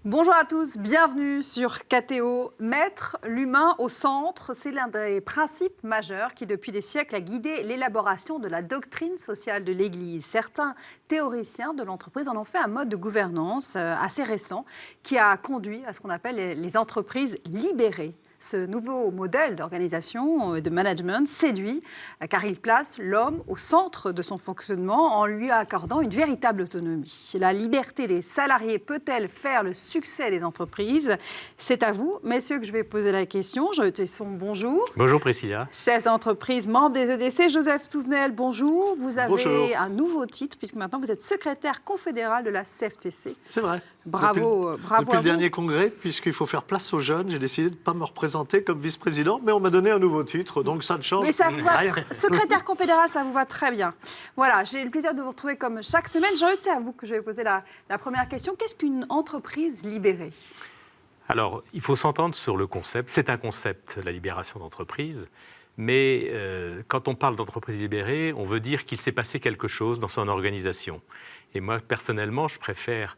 Bonjour à tous, bienvenue sur KTO. Mettre l'humain au centre, c'est l'un des principes majeurs qui, depuis des siècles, a guidé l'élaboration de la doctrine sociale de l'Église. Certains théoriciens de l'entreprise en ont fait un mode de gouvernance assez récent qui a conduit à ce qu'on appelle les entreprises libérées. Ce nouveau modèle d'organisation et de management séduit car il place l'homme au centre de son fonctionnement en lui accordant une véritable autonomie. La liberté des salariés peut-elle faire le succès des entreprises? C'est à vous, messieurs, que je vais poser la question. Jean-Eudes Tesson, bonjour. Bonjour Priscilla. Chef d'entreprise, membre des EDC. Joseph Touvenel, bonjour. Vous avez Bonjour. un nouveau titre puisque maintenant vous êtes secrétaire confédéral de la CFTC. C'est vrai. Bravo, bravo Depuis à le vous. dernier congrès, puisqu'il faut faire place aux jeunes, j'ai décidé de ne pas me représenter comme vice-président, mais on m'a donné un nouveau titre, donc ça ne change Mais ça vous va, rien. secrétaire confédéral, ça vous va très bien. Voilà, j'ai le plaisir de vous retrouver comme chaque semaine. Jean-Eudes, c'est à vous que je vais poser la première question. Qu'est-ce qu'une entreprise libérée? Alors, il faut s'entendre sur le concept. C'est un concept, la libération d'entreprise. Mais quand on parle d'entreprise libérée, on veut dire qu'il s'est passé quelque chose dans son organisation. Et moi, personnellement, je préfère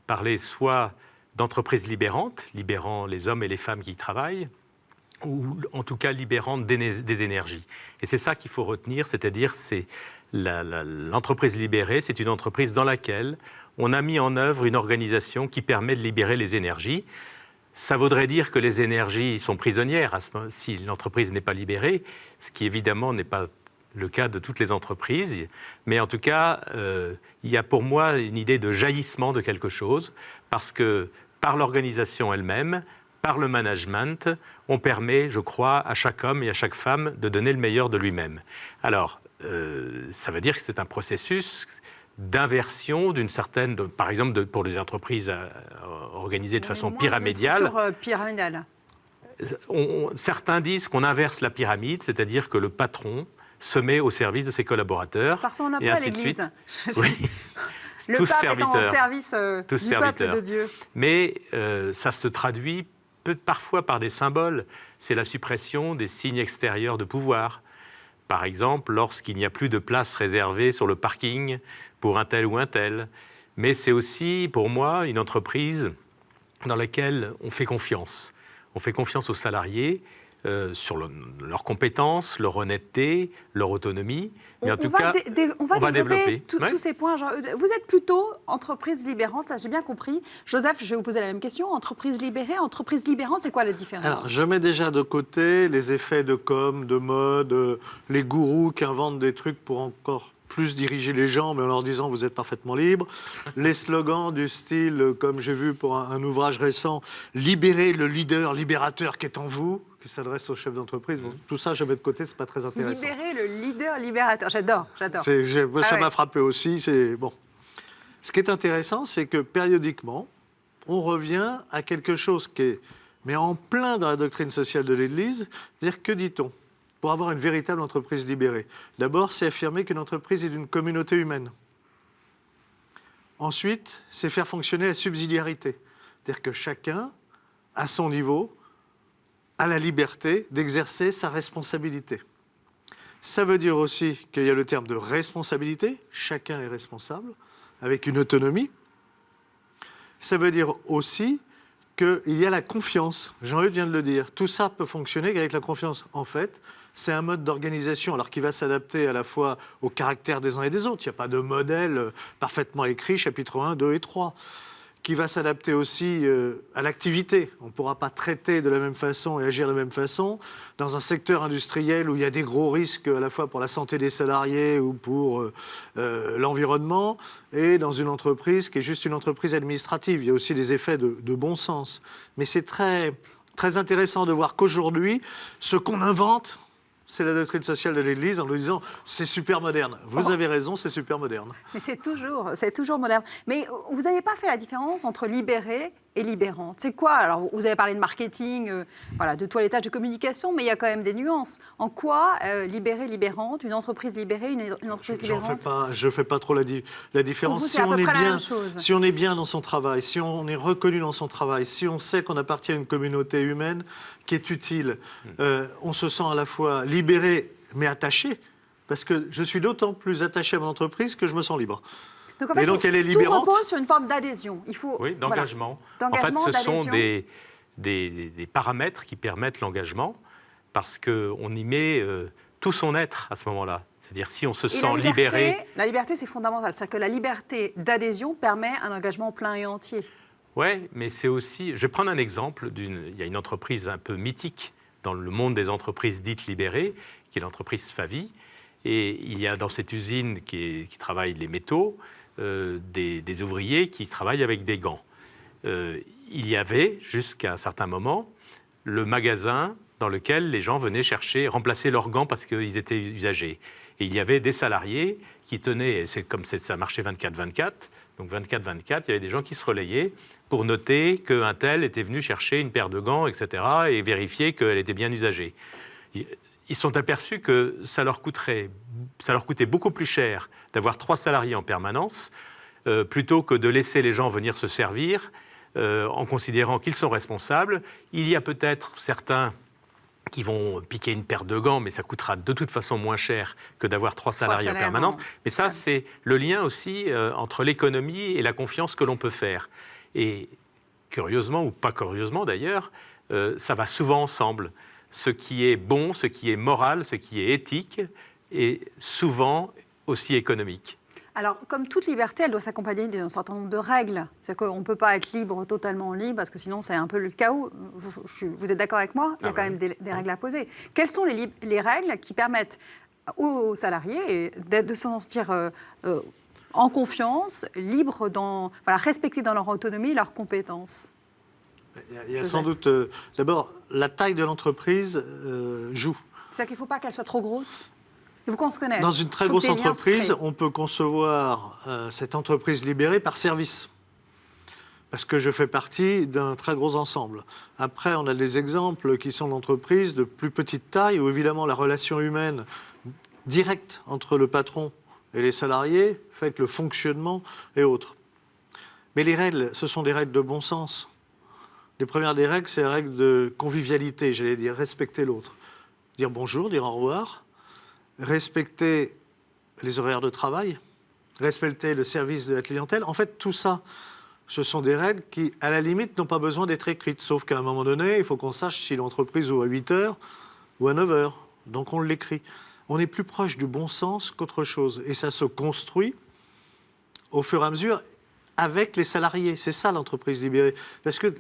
parler soit d'entreprise libérante, libérant les hommes et les femmes qui y travaillent, ou en tout cas libérante des énergies. Et c'est ça qu'il faut retenir, c'est-à-dire c'est l'entreprise libérée, c'est une entreprise dans laquelle on a mis en œuvre une organisation qui permet de libérer les énergies. Ça voudrait dire que les énergies sont prisonnières si l'entreprise n'est pas libérée, ce qui évidemment n'est pas le cas de toutes les entreprises. Mais en tout cas, il y a pour moi une idée de jaillissement de quelque chose, parce que par l'organisation elle-même, par le management, on permet, je crois, à chaque homme et à chaque femme de donner le meilleur de lui-même. Alors, ça veut dire que c'est un processus d'inversion d'une certaine, par exemple pour les entreprises organisées de façon pyramidale. Pyramidale. Certains disent qu'on inverse la pyramide, c'est-à-dire que le patron se met au service de ses collaborateurs. Ça ressemble un peu et à ainsi de l'Église. suite. Oui. Le tous pape serviteurs. étant au service Tous du serviteurs. peuple de Dieu. Mais ça se traduit parfois par des symboles. C'est la suppression des signes extérieurs de pouvoir. Par exemple, lorsqu'il n'y a plus de place réservée sur le parking pour un tel ou un tel. Mais c'est aussi, pour moi, une entreprise dans laquelle on fait confiance. On fait confiance aux salariés sur leurs compétences, leur honnêteté, leur autonomie. Mais en tout cas, on va développer Ouais. tous ces points. Vous êtes plutôt entreprise libérante, là j'ai bien compris. Joseph, je vais vous poser la même question. Entreprise libérée, entreprise libérante, c'est quoi la différence? Alors, je mets déjà de côté les effets de com, de mode, les gourous qui inventent des trucs pour encore plus diriger les gens, mais en leur disant vous êtes parfaitement libre. Les slogans du style, comme j'ai vu pour un ouvrage récent, libérez le leader libérateur qui est en vous, qui s'adresse aux chefs d'entreprise. Bon, tout ça, je mets de côté, c'est pas très intéressant. Libérer le leader libérateur. J'adore. Ça m'a frappé aussi. Bon. Ce qui est intéressant, c'est que périodiquement, on revient à quelque chose qui est mais en plein dans la doctrine sociale de l'Église. C'est-à-dire, que dit-on pour avoir une véritable entreprise libérée? D'abord, c'est affirmer qu'une entreprise est d'une communauté humaine. Ensuite, c'est faire fonctionner la subsidiarité. C'est-à-dire que chacun, à son niveau, a la liberté d'exercer sa responsabilité. Ça veut dire aussi qu'il y a le terme de responsabilité, chacun est responsable, avec une autonomie. Ça veut dire aussi qu'il y a la confiance, Jean-Eudes vient de le dire, tout ça peut fonctionner qu'avec la confiance. En fait, c'est un mode d'organisation alors qui va s'adapter à la fois au caractère des uns et des autres. Il n'y a pas de modèle parfaitement écrit, chapitre 1, 2 et 3. Qui va s'adapter aussi à l'activité. On ne pourra pas traiter de la même façon et agir de la même façon dans un secteur industriel où il y a des gros risques à la fois pour la santé des salariés ou pour l'environnement, et dans une entreprise qui est juste une entreprise administrative. Il y a aussi des effets de bon sens. Mais c'est très, très intéressant de voir qu'aujourd'hui, ce qu'on invente, c'est la doctrine sociale de l'Église en nous disant c'est super moderne. Vous avez raison, c'est super moderne. Mais c'est toujours moderne. Mais vous n'avez pas fait la différence entre libéré et libérante. C'est quoi? Alors, vous avez parlé de marketing, de toilettage, de communication, mais il y a quand même des nuances. En quoi libéré, libérante, une entreprise libérée, une entreprise libérante? Je ne fais pas trop la différence. Pour vous, c'est à peu près la même chose. Si on est bien dans son travail, si on est reconnu dans son travail, si on sait qu'on appartient à une communauté humaine qui est utile, on se sent à la fois libéré mais attaché, parce que je suis d'autant plus attaché à mon entreprise que je me sens libre. Donc, en fait, Et donc, elle est tout libérante. repose sur une forme d'adhésion. Il faut, Oui, d'engagement. Voilà. En fait, D'engagement, ce sont d'adhésion. des paramètres qui permettent l'engagement parce qu'on y met tout son être à ce moment-là. C'est-à-dire si on se Et sent libéré... la liberté, c'est fondamental. C'est-à-dire que la liberté d'adhésion permet un engagement plein et entier. Oui, mais c'est aussi... Je vais prendre un exemple. Il y a une entreprise un peu mythique dans le monde des entreprises dites libérées, qui est l'entreprise Favi. Et il y a dans cette usine qui travaille les métaux, des ouvriers qui travaillent avec des gants. Il y avait, jusqu'à un certain moment, le magasin dans lequel les gens venaient remplacer leurs gants parce qu'ils étaient usagés. Et il y avait des salariés qui tenaient, ça marchait 24-24, donc 24-24, il y avait des gens qui se relayaient pour noter qu'un tel était venu chercher une paire de gants, etc., et vérifier qu'elle était bien usagée. Ils sont aperçus que ça leur coûtait beaucoup plus cher d'avoir 3 salariés en permanence, plutôt que de laisser les gens venir se servir, en considérant qu'ils sont responsables. Il y a peut-être certains qui vont piquer une paire de gants, mais ça coûtera de toute façon moins cher que d'avoir 3 salariés en permanence. Mais ça, c'est le lien aussi entre l'économie et la confiance que l'on peut faire. Et curieusement, ou pas curieusement d'ailleurs, ça va souvent ensemble. Ce qui est bon, ce qui est moral, ce qui est éthique, est souvent aussi économique. Alors, comme toute liberté, elle doit s'accompagner d'un certain nombre de règles. C'est-à-dire qu'on ne peut pas être libre, totalement libre, parce que sinon c'est un peu le chaos. Vous êtes d'accord avec moi? Il y a quand même des règles à poser. Quelles sont les règles qui permettent aux salariés de se sentir en confiance, libres, respectés dans leur autonomie et leurs compétences? Il y a sans doute... D'abord, la taille de l'entreprise joue. C'est-à-dire qu'il ne faut pas qu'elle soit trop grosse? Il faut qu'on se connaisse. Dans une très grosse entreprise, on peut concevoir cette entreprise libérée par service. Parce que je fais partie d'un très gros ensemble. Après, on a des exemples qui sont d'entreprises de plus petite taille, où évidemment la relation humaine directe entre le patron et les salariés fait que le fonctionnement est autre. Mais les règles, ce sont des règles de bon sens. Les premières des règles, c'est les règles de convivialité, j'allais dire, respecter l'autre. Dire bonjour, dire au revoir, respecter les horaires de travail, respecter le service de la clientèle. En fait, tout ça, ce sont des règles qui, à la limite, n'ont pas besoin d'être écrites. Sauf qu'à un moment donné, il faut qu'on sache si l'entreprise ouvre à 8 heures ou à 9 heures. Donc on l'écrit. On est plus proche du bon sens qu'autre chose. Et ça se construit au fur et à mesure avec les salariés. C'est ça l'entreprise libérée. Parce que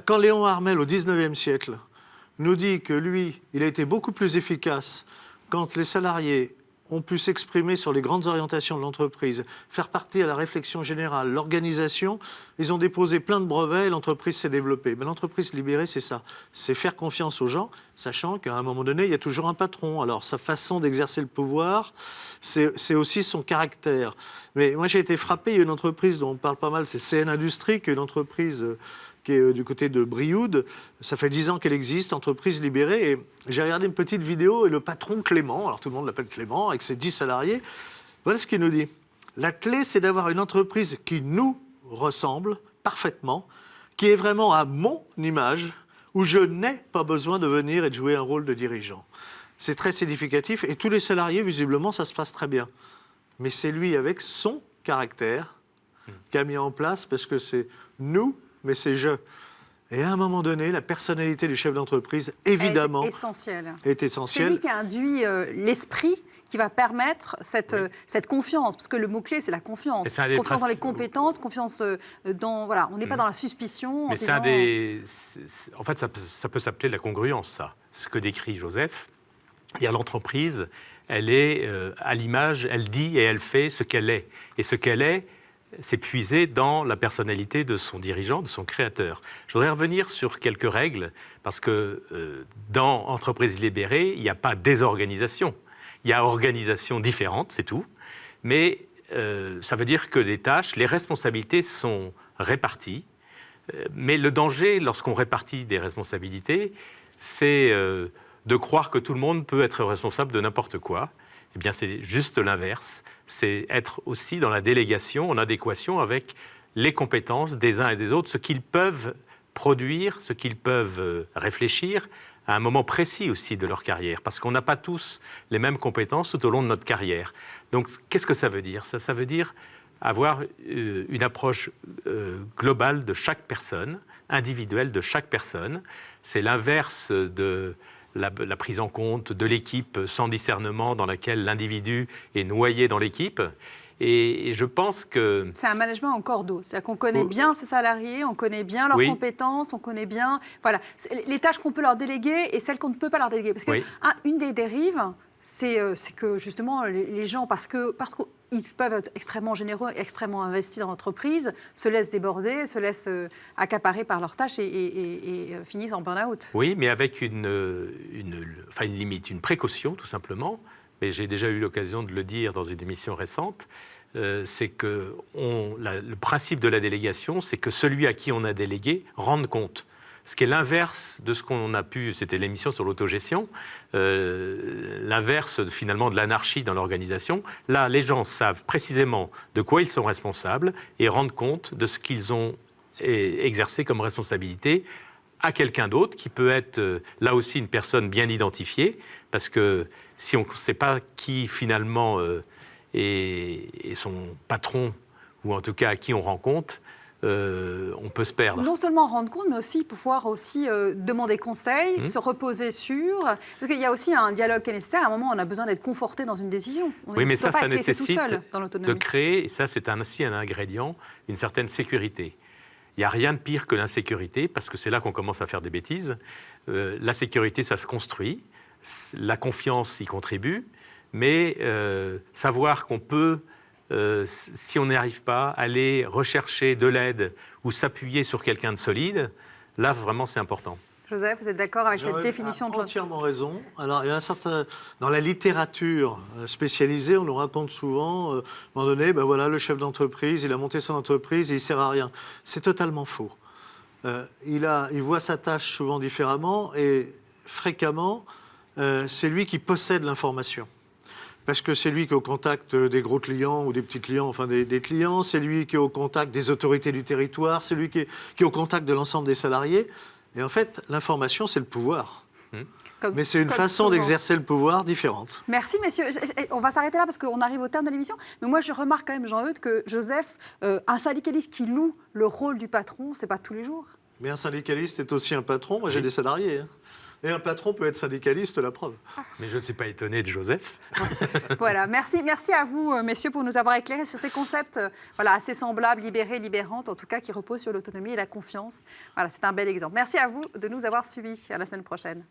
quand Léon Harmel, au XIXe siècle, nous dit que lui, il a été beaucoup plus efficace quand les salariés ont pu s'exprimer sur les grandes orientations de l'entreprise, faire partie à la réflexion générale, l'organisation, ils ont déposé plein de brevets et l'entreprise s'est développée. Mais l'entreprise libérée, c'est ça. C'est faire confiance aux gens, sachant qu'à un moment donné, il y a toujours un patron. Alors, sa façon d'exercer le pouvoir, c'est aussi son caractère. Mais moi, j'ai été frappé, il y a une entreprise dont on parle pas mal, c'est CN Industrie, qui est une entreprise qui est du côté de Brioude. Ça fait 10 ans qu'elle existe, entreprise libérée. Et j'ai regardé une petite vidéo et le patron Clément, alors tout le monde l'appelle Clément, avec ses 10 salariés, voilà ce qu'il nous dit. La clé, c'est d'avoir une entreprise qui nous ressemble parfaitement, qui est vraiment à mon image, où je n'ai pas besoin de venir et de jouer un rôle de dirigeant. C'est très significatif. Et tous les salariés, visiblement, ça se passe très bien. Mais c'est lui, avec son caractère, qui a mis en place, parce que c'est nous, mais c'est je. Et à un moment donné, la personnalité du chef d'entreprise, évidemment, est essentielle. C'est lui qui induit l'esprit qui va permettre cette confiance. Parce que le mot-clé, c'est la confiance. Confiance dans les compétences, confiance dans... Voilà, on n'est pas dans la suspicion. Mais en fait, ça peut s'appeler la congruence, ça. Ce que décrit Joseph. C'est-à-dire l'entreprise, elle est à l'image, elle dit et elle fait ce qu'elle est. Et ce qu'elle est, c'est puisé dans la personnalité de son dirigeant, de son créateur. Je voudrais revenir sur quelques règles, parce que dans Entreprise libérée, il n'y a pas désorganisation. Il y a organisation différente, c'est tout. Mais ça veut dire que les tâches, les responsabilités sont réparties. Mais le danger, lorsqu'on répartit des responsabilités, c'est de croire que tout le monde peut être responsable de n'importe quoi. Eh bien, c'est juste l'inverse. C'est être aussi dans la délégation, en adéquation avec les compétences des uns et des autres, ce qu'ils peuvent produire, ce qu'ils peuvent réfléchir à un moment précis aussi de leur carrière, parce qu'on n'a pas tous les mêmes compétences tout au long de notre carrière. Donc, qu'est-ce que ça veut dire ? Ça veut dire avoir une approche globale de chaque personne, individuelle de chaque personne. C'est l'inverse de la prise en compte de l'équipe sans discernement dans laquelle l'individu est noyé dans l'équipe. Et je pense que... C'est un management en cordeau. C'est-à-dire qu'on connaît bien ses salariés, on connaît bien leurs compétences, on connaît bien les tâches qu'on peut leur déléguer et celles qu'on ne peut pas leur déléguer. Parce qu'une des dérives, c'est que justement les gens, parce qu'ils peuvent être extrêmement généreux, extrêmement investis dans l'entreprise, se laissent déborder, se laissent accaparer par leurs tâches et finissent en burn-out. Oui, mais avec une limite, une précaution tout simplement. Mais j'ai déjà eu l'occasion de le dire dans une émission récente, c'est que le principe de la délégation, c'est que celui à qui on a délégué rende compte. Ce qui est l'inverse de ce qu'on a pu, c'était l'émission sur l'autogestion, l'inverse finalement de l'anarchie dans l'organisation. Là, les gens savent précisément de quoi ils sont responsables et rendent compte de ce qu'ils ont exercé comme responsabilité à quelqu'un d'autre, qui peut être là aussi une personne bien identifiée, parce que si on ne sait pas qui finalement est son patron, ou en tout cas à qui on rend compte, on peut se perdre. Non seulement rendre compte, mais aussi pouvoir demander conseil, se reposer sur... Parce qu'il y a aussi un dialogue qui est nécessaire. À un moment, on a besoin d'être conforté dans une décision. Oui, mais ça nécessite de créer, et ça c'est aussi un ingrédient, une certaine sécurité. Il n'y a rien de pire que l'insécurité, parce que c'est là qu'on commence à faire des bêtises. La sécurité, ça se construit. La confiance y contribue. Mais savoir qu'on peut, si on n'y arrive pas, aller rechercher de l'aide ou s'appuyer sur quelqu'un de solide, là, vraiment, c'est important. Joseph, vous êtes d'accord avec cette définition de... Entièrement raison. Alors, il y a dans la littérature spécialisée, on nous raconte souvent, à un moment donné, le chef d'entreprise, il a monté son entreprise et il ne sert à rien. C'est totalement faux. Il voit sa tâche souvent différemment et fréquemment, c'est lui qui possède l'information. Parce que c'est lui qui est au contact des gros clients ou des petits clients, enfin des clients, c'est lui qui est au contact des autorités du territoire, c'est lui qui est au contact de l'ensemble des salariés. Et en fait, l'information, c'est le pouvoir. Mais c'est une façon d'exercer le pouvoir différente. Merci, messieurs. On va s'arrêter là parce qu'on arrive au terme de l'émission. Mais moi, je remarque quand même, Jean-Eudes, que Joseph, un syndicaliste qui loue le rôle du patron, c'est pas tous les jours. Mais un syndicaliste est aussi un patron. Moi, j'ai des salariés. Et un patron peut être syndicaliste, la preuve. Mais je ne suis pas étonné de Joseph. Voilà, merci à vous, messieurs, pour nous avoir éclairés sur ces concepts assez semblables, libérés, libérantes, en tout cas, qui reposent sur l'autonomie et la confiance. Voilà, c'est un bel exemple. Merci à vous de nous avoir suivis. À la semaine prochaine.